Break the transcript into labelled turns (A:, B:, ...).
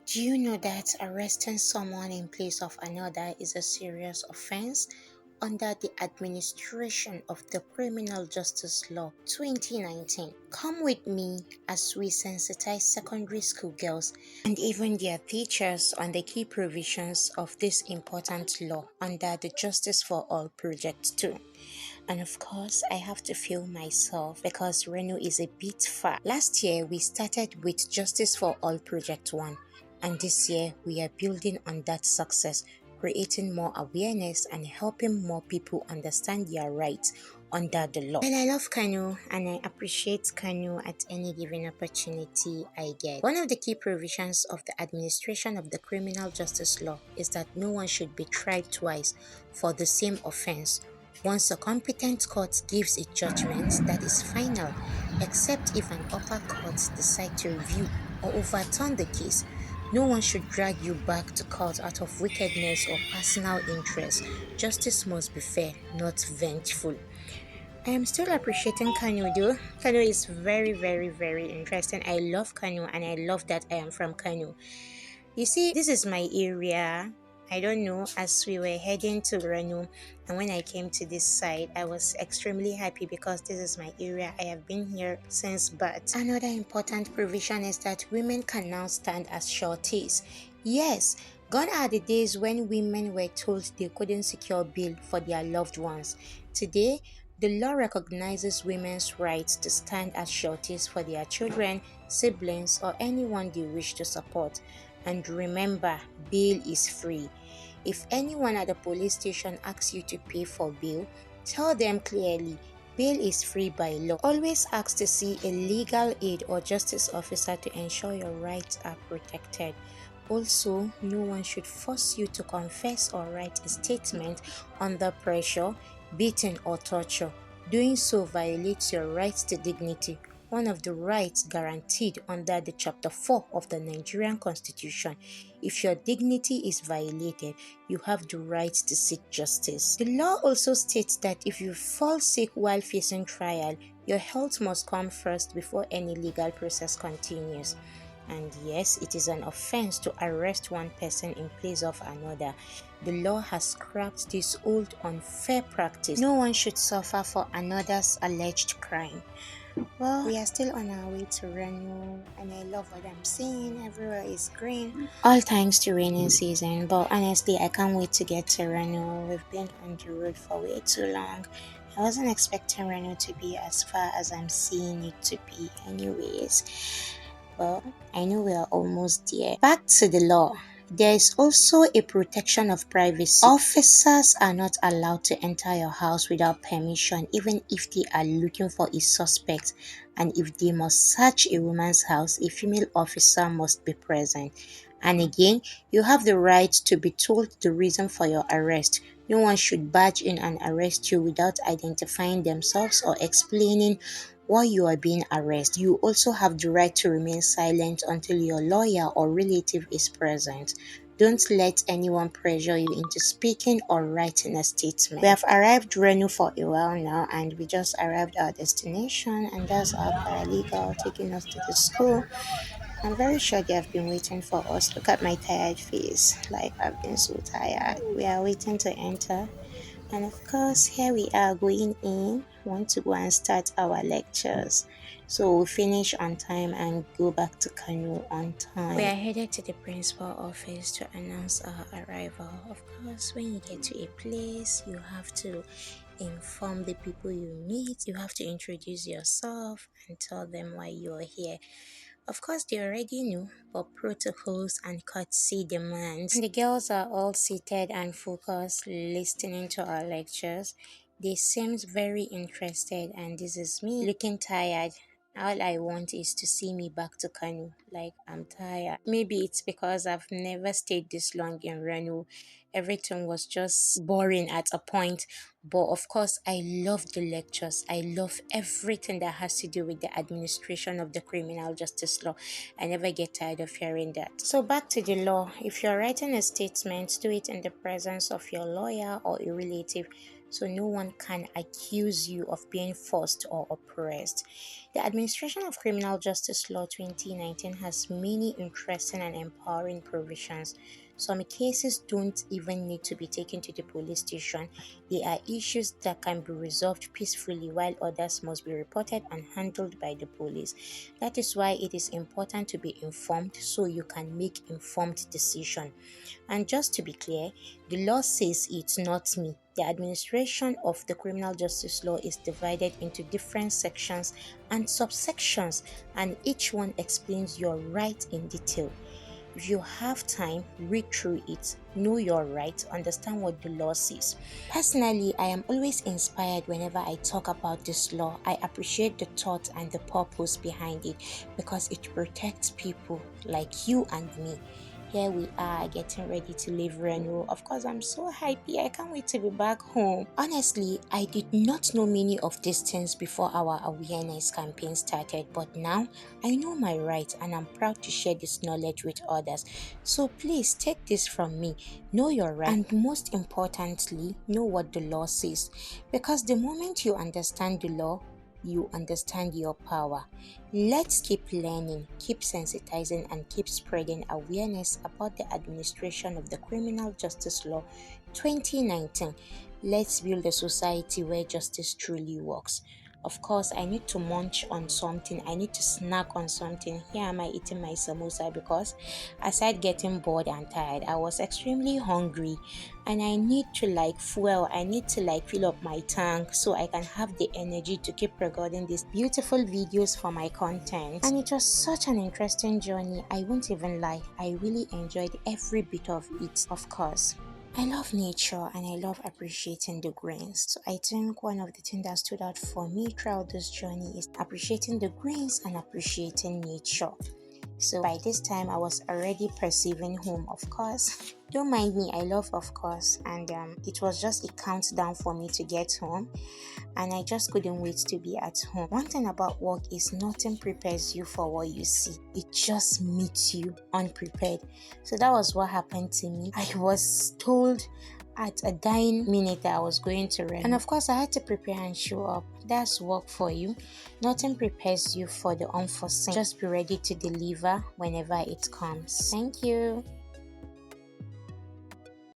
A: Do you know that arresting someone in place of another is a serious offense under the administration of the Criminal Justice Law 2019? Come with me as we sensitize secondary school girls and even their teachers on the key provisions of this important law under the Justice for All Project 2. And of course, I have to feel myself because Rano is a bit far. Last year, we started with Justice for All Project 1, and this year, we are building on that success, creating more awareness and helping more people understand their rights under the law. And I love Kano and I appreciate Kano at any given opportunity I get. One of the key provisions of the administration of the criminal justice law is that no one should be tried twice for the same offense once a competent court gives a judgment that is final, except if an upper court decides to review or overturn the case. No one should drag you back to court out of wickedness or personal interest. Justice must be fair, not vengeful. I am still appreciating Kano though. Kano is very, very, very interesting. I love Kano and I love that I am from Kano. You see, this is my area. I don't know, as we were heading to Rano and when I came to this side, I was extremely happy because this is my area. I have been here since birth. Another important provision is that women can now stand as sureties. Yes, gone are the days when women were told they couldn't secure bail for their loved ones. Today, the law recognizes women's rights to stand as sureties for their children, siblings, or anyone they wish to support. And remember, bail is free. If anyone at the police station asks you to pay for bail, tell them clearly, bail is free by law. Always ask to see a legal aid or justice officer to ensure your rights are protected. Also, no one should force you to confess or write a statement under pressure, beating, or torture. Doing so violates your rights to dignity, one of the rights guaranteed under the Chapter 4 of the Nigerian Constitution. If your dignity is violated, you have the right to seek justice. The law also states that if you fall sick while facing trial, your health must come first before any legal process continues. And yes, it is an offense to arrest one person in place of another. The law has scrapped this old unfair practice. No one should suffer for another's alleged crime. Well, we are still on our way to Rano, and I love what I'm seeing. Everywhere is green. All thanks to rainy season, but honestly, I can't wait to get to Rano. We've been on the road for way too long. I wasn't expecting Rano to be as far as I'm seeing it to be, anyways. Well, I know we are almost there. Back to the law. There is also a protection of privacy. Officers are not allowed to enter your house without permission, even if they are looking for a suspect. And if they must search a woman's house, a female officer must be present. And again, you have the right to be told the reason for your arrest. No one should barge in and arrest you without identifying themselves or explaining why you are being arrested. You also have the right to remain silent until your lawyer or relative is present. Don't let anyone pressure you into speaking or writing a statement. We have arrived Reno for a while now and we just arrived at our destination, and that's our paralegal taking us to the school. I'm very sure they have been waiting for us. Look at my tired face. Like, I've been so tired. We are waiting to enter. And of course, here we are going in. Want to go and start our lectures. So we'll finish on time and go back to Kano on time. We are headed to the principal office to announce our arrival. Of course, when you get to a place, you have to inform the people you meet. You have to introduce yourself and tell them why you're here. Of course, they already knew, but protocols and courtesy demands. The girls are all seated and focused, listening to our lectures. They seemed very interested, and this is me looking tired. All I want is to see me back to Kano. Like, I'm tired. Maybe it's because I've never stayed this long in Rano. Everything was just boring at a point. But of course, I love the lectures. I love everything that has to do with the administration of the criminal justice law. I never get tired of hearing that. So back to the law. If you're writing a statement, do it in the presence of your lawyer or a relative, so no one can accuse you of being forced or oppressed. The Administration of Criminal Justice Law 2019 has many interesting and empowering provisions. Some cases don't even need to be taken to the police station. They are issues that can be resolved peacefully, while others must be reported and handled by the police. That is why it is important to be informed so you can make informed decisions. And just to be clear, the law says it, not me. The administration of the criminal justice law is divided into different sections and subsections, and each one explains your right in detail. If you have time, read through it, know your rights, understand what the law says. Personally, I am always inspired whenever I talk about this law. I appreciate the thought and the purpose behind it because it protects people like you and me. Here we are getting ready to leave Rano. Of course, I'm so happy. I can't wait to be back home. Honestly, I did not know many of these things before our awareness campaign started, but now I know my rights and I'm proud to share this knowledge with others. So please take this from me. Know your rights, and most importantly, know what the law says. Because the moment you understand the law, you understand your power. Let's keep learning, keep sensitizing, and keep spreading awareness about the administration of the Criminal Justice Law 2019. Let's build a society where justice truly works. Of course, I need to munch on something. I need to snack on something. Here am I eating my samosa because aside getting bored and tired, I was extremely hungry and I need to fuel. I need to fill up my tank so I can have the energy to keep recording these beautiful videos for my content. And it was such an interesting journey. I won't even lie. I really enjoyed every bit of it, of course. I love nature and I love appreciating the greens. So I think one of the things that stood out for me throughout this journey is appreciating the greens and appreciating nature. So by this time I was already perceiving home, of course. Don't mind me, I love of course, and it was just a countdown for me to get home and I just couldn't wait to be at home. One thing about work is nothing prepares you for what you see. It just meets you unprepared. So that was what happened to me. I was told at a dying minute that I was going to run. And of course, I had to prepare and show up. That's work for you. Nothing prepares you for the unforeseen. Just be ready to deliver whenever it comes. Thank you.